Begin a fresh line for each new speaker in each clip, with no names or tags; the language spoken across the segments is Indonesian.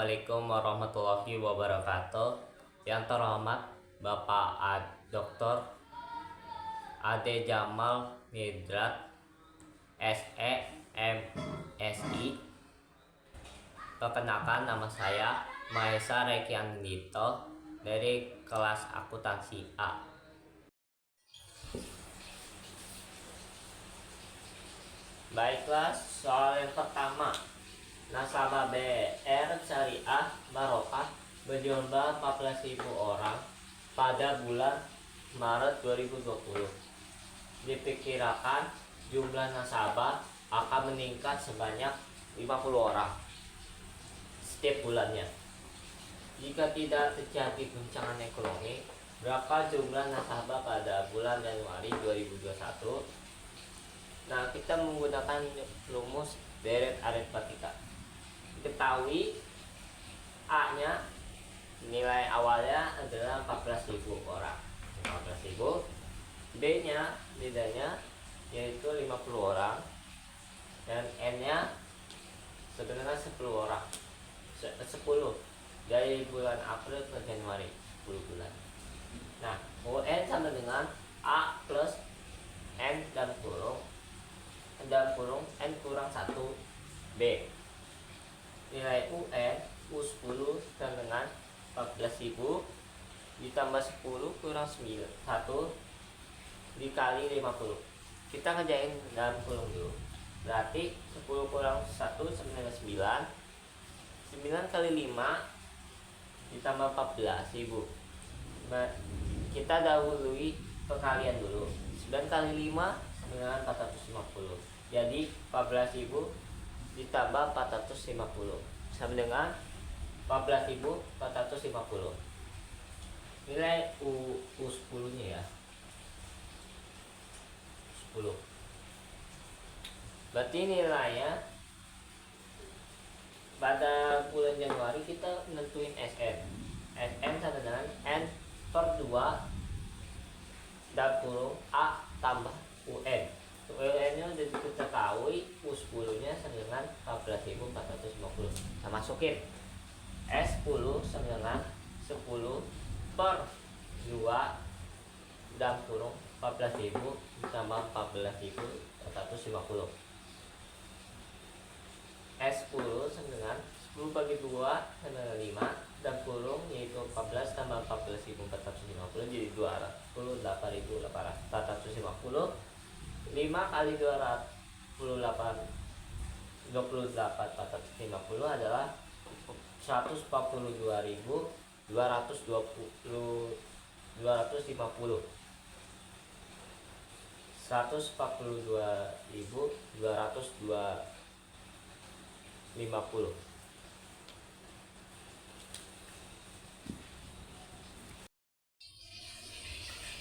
Assalamualaikum warahmatullahi wabarakatuh. Yang terhormat Bapak Dr. Ade Jamal Mirdad, SE, MSI. Perkenalkan, nama saya Mahesa Rekiandito dari kelas akuntansi A. Baiklah, soal yang pertama. Nasabah BR Syariah Barokah berjumlah 14.000 orang pada bulan Maret 2020. Diperkirakan jumlah nasabah akan meningkat sebanyak 50 orang setiap bulannya. Jika tidak terjadi guncangan ekonomi, berapa jumlah nasabah pada bulan Januari 2021? Nah, kita menggunakan rumus deret aritmatika. Diketahui A-nya nilai awalnya adalah 14.000 orang. 14.000. B-nya bedanya yaitu 50 orang. Dan N-nya sebenarnya 10 orang. 10 dari bulan April ke Januari, 10 bulan. Nah, UN sama dengan A plus N dan kurung N kurang 1 B. Nilai UN U10 sama dengan 14.000 ditambah 10 kurang 1 dikali 50. Kita ngerjain dalam kurung dulu. Berarti 10 kurang 1 sama dengan 9. 9 kali 5 ditambah 14.000. Nah, kita dahului perkalian dulu. 9 kali 5 sama dengan 450. Jadi 14.000 ditambah 450 sama dengan 14.450. Nilai U10 nya ya 10. Berarti nilainya pada bulan Januari kita nentuin SN sama dengan N per 2 dan kurung A tambah UN. UN nya udah diketahui, U10 nya sama dengan 14.450. Kita masukin S10 sama dengan 10 per 2 dan kurung 14.000 ditambah 14.450. S10 sama dengan 10 bagi 2 sama dengan 5 dan kurung yaitu 14 tambah 14.450 jadi 28.450. 5 kali 28 450 adalah 142.250. 142.250.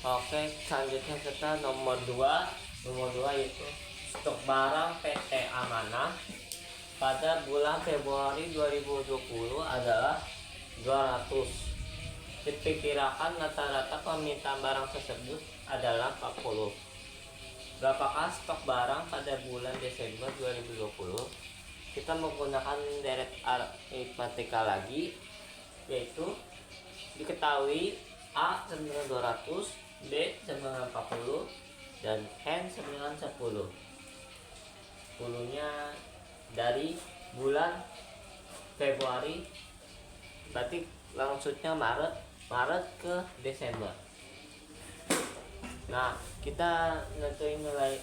Oke, selanjutnya kita nomor 2 yaitu stok barang PT Amanah pada bulan Februari 2020 adalah 200. Diperkirakan rata-rata permintaan barang tersebut adalah 40. Berapakah stok barang pada bulan Desember 2020? Kita menggunakan deret aritmatika lagi, yaitu diketahui A sama dengan 200, B sama dengan 40, dan N sama dengan 10. 10 nya dari bulan Februari, berarti langsungnya Maret ke Desember. Nah, kita nentuin nilai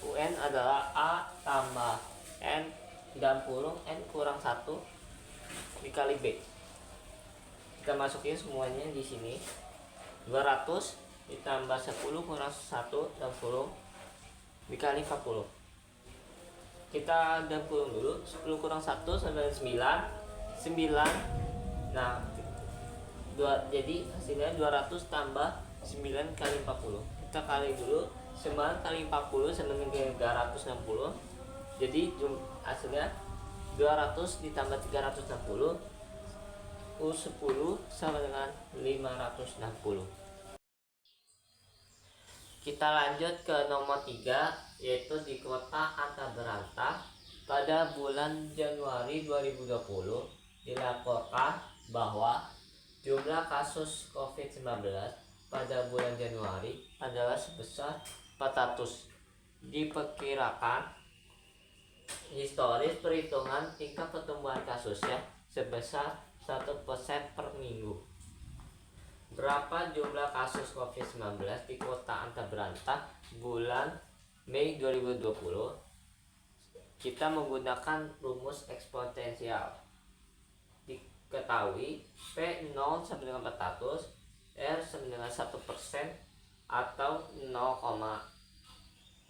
UN adalah A tambah N dan kurung N kurang 1 dikali B. Kita masukin semuanya di sini. 200 ditambah 10 kurang 1 dan kurung dikali 40. Kita dan kurung dulu. 10 kurang 1 sama dengan 9. Nah, jadi hasilnya 200 tambah 9 kali 40. Kita kali dulu. 9 kali 40 sama dengan 360. Jadi hasilnya 200 ditambah 360 U10 sama dengan 560. Kita lanjut ke nomor 3, yaitu di kota Anta Beranta pada bulan Januari 2020 dilaporkan bahwa jumlah kasus COVID-19 pada bulan Januari adalah sebesar 400. Diperkirakan historis perhitungan tingkat pertumbuhan kasusnya sebesar 1% per minggu. Berapa jumlah kasus COVID-19 di kota Anta Beranta bulan Mei 2020? Kita menggunakan rumus eksponensial. Diketahui P0 sama dengan 400, R sama dengan 1% atau 0,01,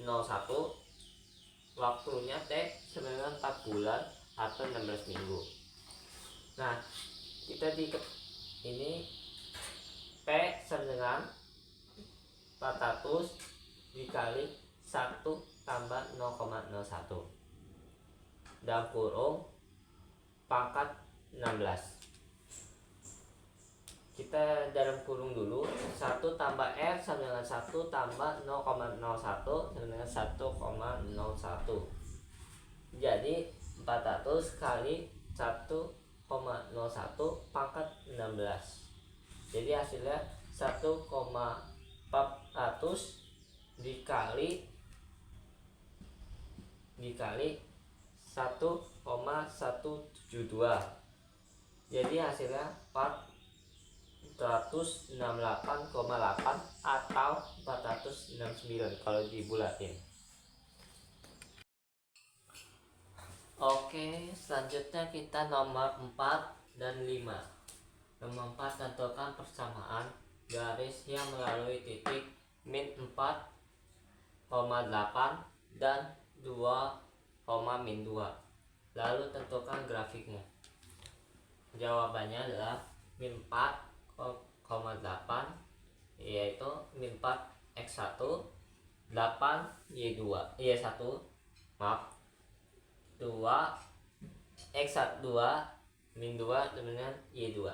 waktunya T sama dengan 4 bulan atau 16 minggu. Nah, kita ini P sama dengan 400 dikali 1 tambah 0,01 dalam kurung pangkat 16. Kita dalam kurung dulu 1 tambah R sama dengan 1 tambah 0,01 sama dengan 1,01. Jadi 400 kali 1,01 pangkat 16. Jadi hasilnya 1,400 dikali 1,172. Jadi hasilnya 468,8 atau 469 kalau dibulatin. Oke, selanjutnya kita nomor 4 dan 5. Nomor 4, tentukan persamaan garis yang melalui titik min 4,8 dan 2,-2. Lalu tentukan grafiknya. Jawabannya adalah min 4,8 yaitu min 4 X1 8 Y1 maaf 2 X2 min 2 dengan Y2.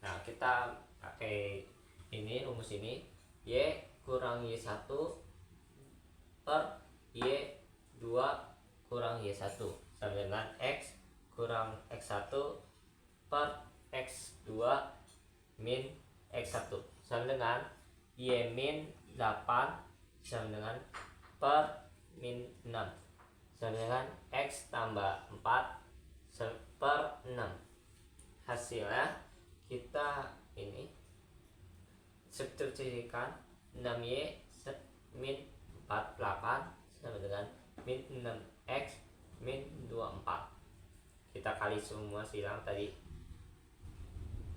Nah, kita pakai ini rumus ini, Y kurang Y1 per Y2 kurang Y1 sama dengan X kurang X1 per X2 min X1 sama dengan Y min 8 sama dengan per min 6 sama dengan X tambah 4 per 6. Hasilnya kita ini substitusikan 6Y min 48 sama dengan min 6X min 24. Kita kali semua silang tadi.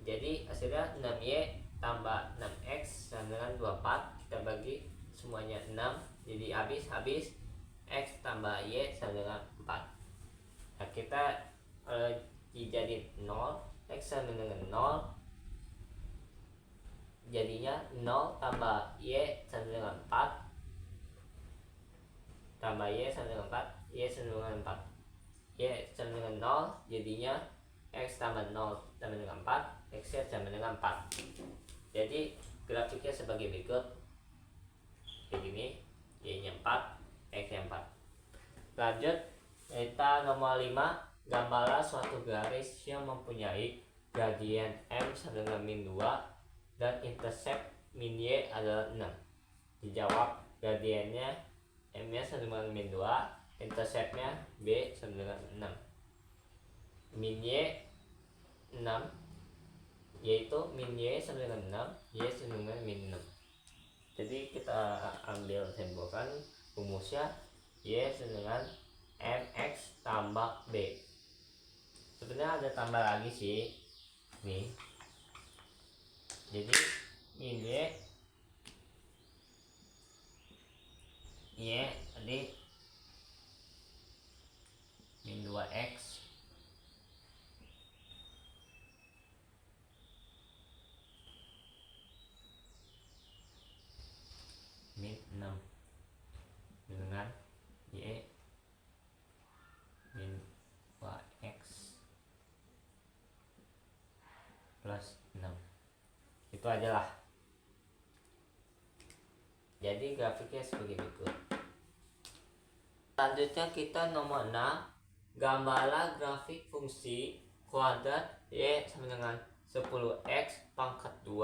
Jadi hasilnya 6Y tambah 6X sama dengan 24. Kita bagi semuanya 6. Jadi habis X tambah Y sama dengan 4. Nah, kita dijadiin 0, X sama dengan 0, jadinya 0 tambah Y sama dengan 4 tambah Y sama dengan 4, Y sama dengan 4, Y sama dengan 0, jadinya X tambah 0 sama dengan 4, X sama dengan 4. Jadi grafiknya sebagai berikut. Kayak gini, Y nya 4, X nya 4. Lanjut, kita nomor 5. Gambarlah suatu garis yang mempunyai gradien M sama dengan min 2 dan intercept min Y adalah 6. Dijawab, gradiennya M nya sama dengan min 2, interceptnya B sama dengan 6. Min Y 6, yaitu min Y sama dengan 6, Y sama dengan min 6. Jadi kita ambil simpulkan rumusnya, Y sama dengan MX tambah B. Sebenarnya ada tambah lagi sih nih. Jadi min Y tadi min 2X min 6 dengan Y min 2X plus 6. Itu aja lah. Jadi grafiknya sebagai berikut. Selanjutnya kita nomor 6. Gambarlah grafik fungsi kuadrat Y sama dengan 10x pangkat 2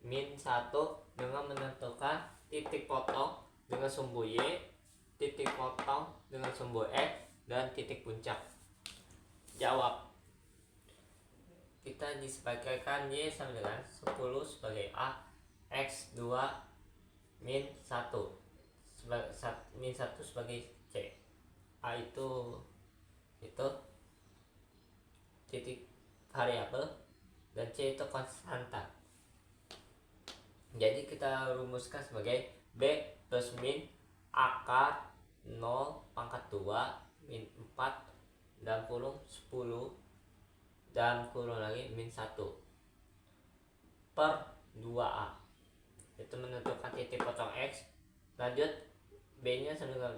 min 1 dengan menentukan titik potong dengan sumbu Y, titik potong dengan sumbu X, dan titik puncak. Jawab. Kita disebagikan Y sama dengan 10 sebagai A, X 2 min 1 min 1 sebagai C. A itu titik variabel dan C itu konstanta. Jadi kita rumuskan sebagai B plus min akar 0 pangkat 2 min 4 dalam kurung 10 dalam kurung lagi min 1 per 2A. Itu menentukan titik potong X. Lanjut, B nya sama dengan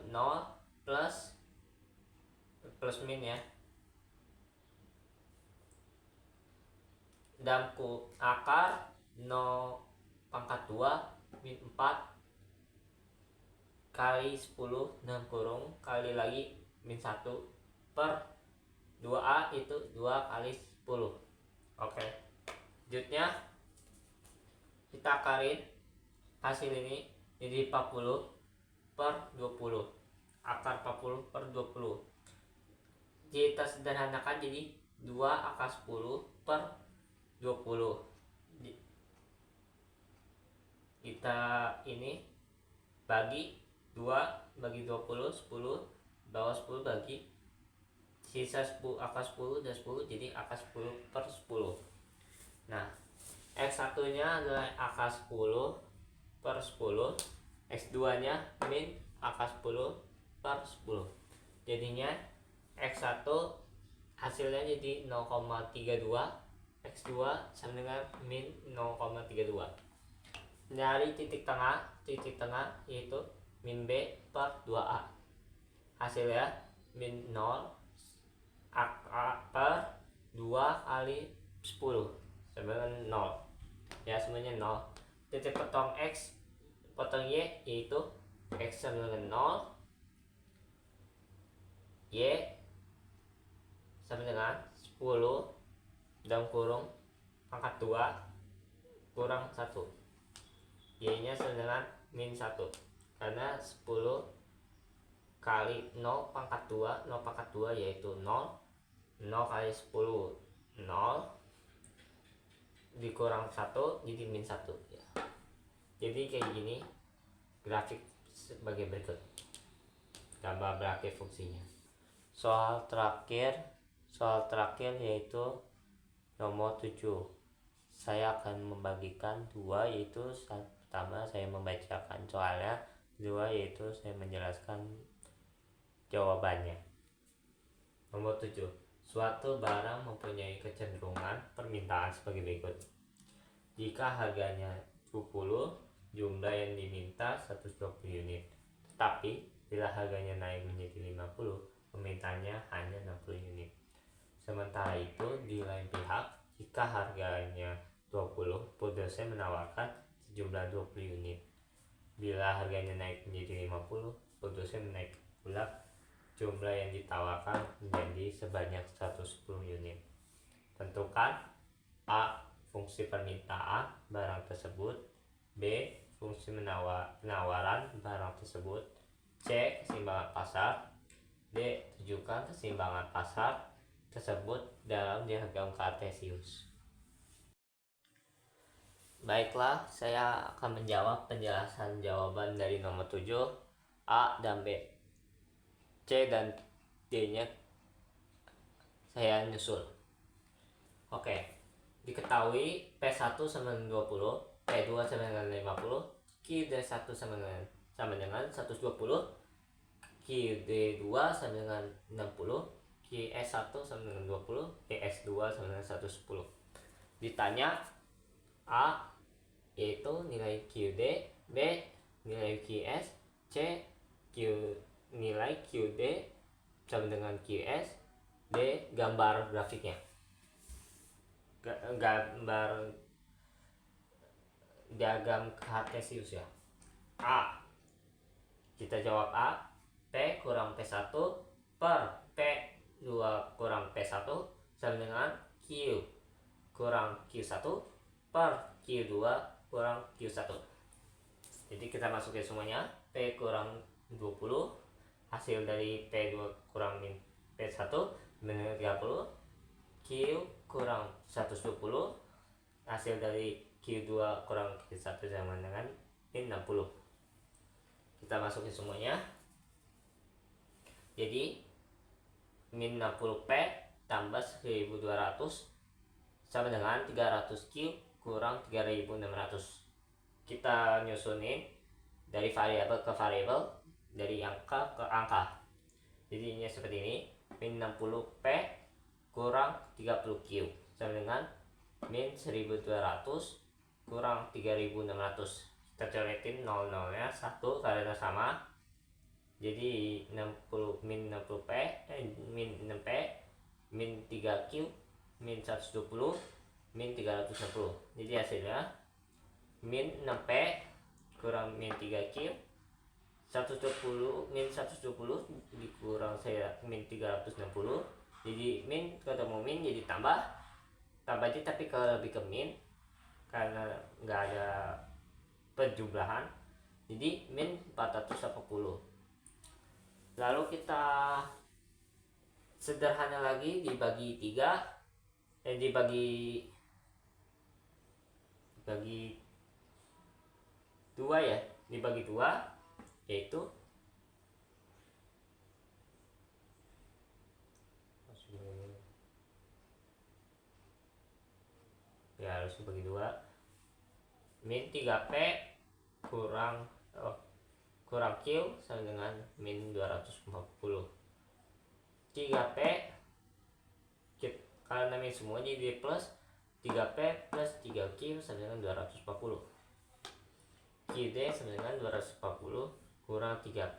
0 plus min ya, dalam akar 0 pangkat 2 min 4 kali 10 dalam kurung kali lagi min 1 per 2A itu 2 kali 10. Oke. Selanjutnya kita akarin hasil ini jadi 40 per 20. Akar 40 per 20. Kita sederhanakan jadi 2 akar 10 per 20. Kita ini bagi 2 bagi 20, 10 bawah 10 bagi sisa 10 akar 10 dan 10 jadi akar 10 per 10. Nah, X1 nya adalah akar 10 per 10, X2 nya min akar 10 per 10. Jadinya X1 hasilnya jadi 0,32, X2 sama dengan min 0,32. Dari titik tengah yaitu min B per 2A. Hasilnya min 0 per 2 kali 10 sama dengan 0. Ya, semuanya 0. Titik potong X, potong Y yaitu X sama dengan 0, Y sama dengan 10 dalam kurung pangkat 2 kurang 1. Y nya sama dengan min 1 karena 10 kali 0 pangkat 2, 0 pangkat 2 yaitu 0, 0 kali 10 0 dikurang 1 jadi min 1 ya. Jadi kayak gini grafik sebagai berikut, gambar grafik fungsinya. Soal terakhir yaitu nomor 7. Saya akan membagikan dua, yaitu pertama saya membacakan soalnya, kedua yaitu saya menjelaskan jawabannya. Nomor 7. Suatu barang mempunyai kecenderungan permintaan sebagai berikut. Jika harganya 20, jumlah yang diminta 120 unit. Tetapi bila harganya naik menjadi 50, permintaannya hanya 60 unit. Sementara itu di lain pihak, jika harganya 20, produsen menawarkan sejumlah 20 unit. Bila harganya naik menjadi 50, produsen menaik pula jumlah yang ditawarkan menjadi sebanyak 110 unit. Tentukan A. Fungsi permintaan barang tersebut, B. Fungsi penawaran barang tersebut, C. Keseimbangan pasar, D. Tunjukkan keseimbangan pasar tersebut dalam diagram Kartesius. Baiklah, saya akan menjawab penjelasan jawaban dari nomor 7, A dan B. C dan D nya saya nyusul. Oke, diketahui P1 sama dengan 20, P2 sama dengan 50, QD1 sama dengan 120, QD2 sama dengan 60, QS1 sama dengan 20, QS2 sama dengan 110. Ditanya A yaitu nilai QD, B nilai QS, C nilai QD sama dengan QS, D gambar grafiknya, gambar diagram Kartesius ya. A, kita jawab A. P kurang P1 per P2 kurang P1 sama dengan Q kurang Q1 per Q2 kurang Q1. Jadi kita masukin semuanya. P kurang 20, hasil dari P2 kurang min P1 dengan 30, Q kurang 120, hasil dari Q2 kurang Q1 sama dengan min 60. Kita masukin semuanya. Jadi min 60P tambah 1200 sama dengan 300Q kurang 3600. Kita nyusunin dari variabel ke variabel, dari angka ke angka. Jadi ini seperti ini. Min 60P kurang 30Q sama dengan min 1200 kurang 3600. Kita coretin 00 nya 1 karena sama. Jadi 60 min 60P min 6P min 3Q min 120 min 360. Jadi hasilnya min 6P kurang min 3Q 120 min 120 dikurang saya min 360. Jadi min ketemu min jadi tambah aja, tapi kalau lebih ke min karena nggak ada penjumlahan jadi min 480. Lalu kita sederhana lagi, dibagi 3, dibagi 2 ya, dibagi 2, yaitu ya harus dibagi 2. Min 3P kurang Q sama dengan min 240. 3P karena min semua jadi plus 3P plus 3Q sama dengan 240. QD sama dengan 240 kurang 3P.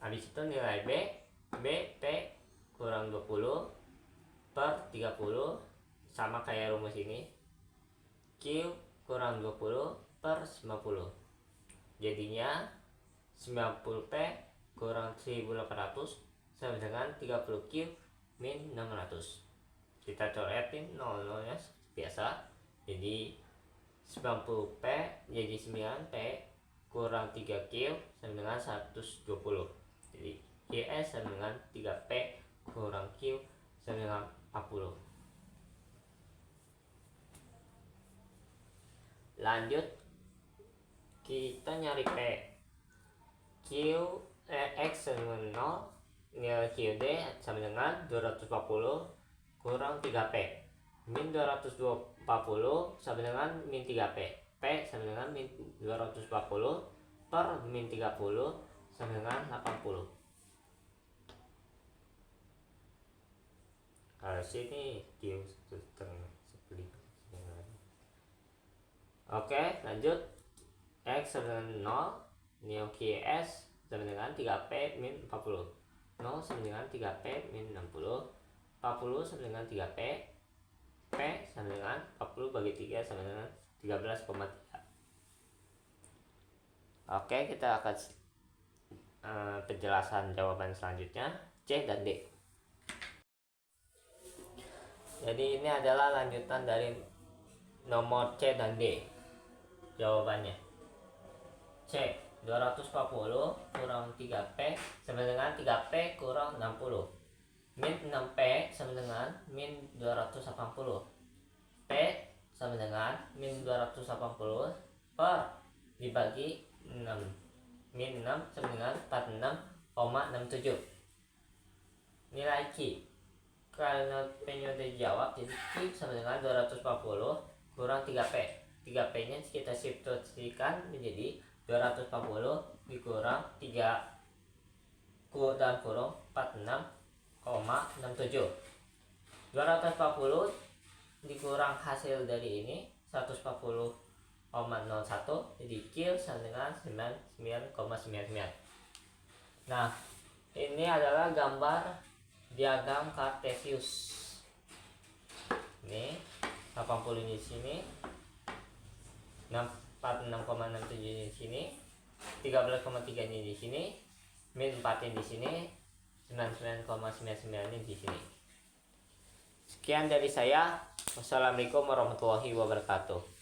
Habis itu nilai P kurang 20 per 30 sama kayak rumus ini. Q kurang 20 per 90. Jadinya 90P kurang 1800 sama dengan 30Q min 600. Kita coretin 00 nya biasa. Jadi 90P jadi 9P kurang 3Q sama dengan 120. Jadi YS sama dengan 3P kurang Q sama dengan 40. Lanjut kita nyari P. X sama dengan 0, nilai QD sama dengan 240 kurang 3P. Min 240 sama dengan min 3P. P sama dengan min 240 per min 30 sama dengan 80. Kalau sini Q setengah. Oke, lanjut. X sama dengan 0, neo QS sama dengan 3P min 40. 0 sama dengan 3P min 60. 40 sama dengan 3P. P sama dengan 40 bagi 3 sama dengan 13,3. Oke, kita akan penjelasan jawaban selanjutnya, C dan D. Jadi ini adalah lanjutan dari nomor C dan D. Jawabannya C 240 kurang 3P sama dengan 3P kurang 60. Min 6P sama dengan min 280. P sama dengan min 280 per dibagi 6. Min 6 sama dengan 46,67. Nilai Q karena P-nya udah dijawab, jadi Q sama dengan 240 kurang 3P. 3P nya kita substitusikan menjadi 240 dikurang 3 dan kurung 46,67. 240 dikurang hasil dari ini 140,01, jadi Q sama dengan 99,99. Nah, ini adalah gambar diagram Cartesius. Ini 80 di sini, 46,67 di sini, 13,3 nya di sini, min 4 nya di sini, 99,99 nya di sini. Sekian dari saya. Wassalamualaikum warahmatullahi wabarakatuh.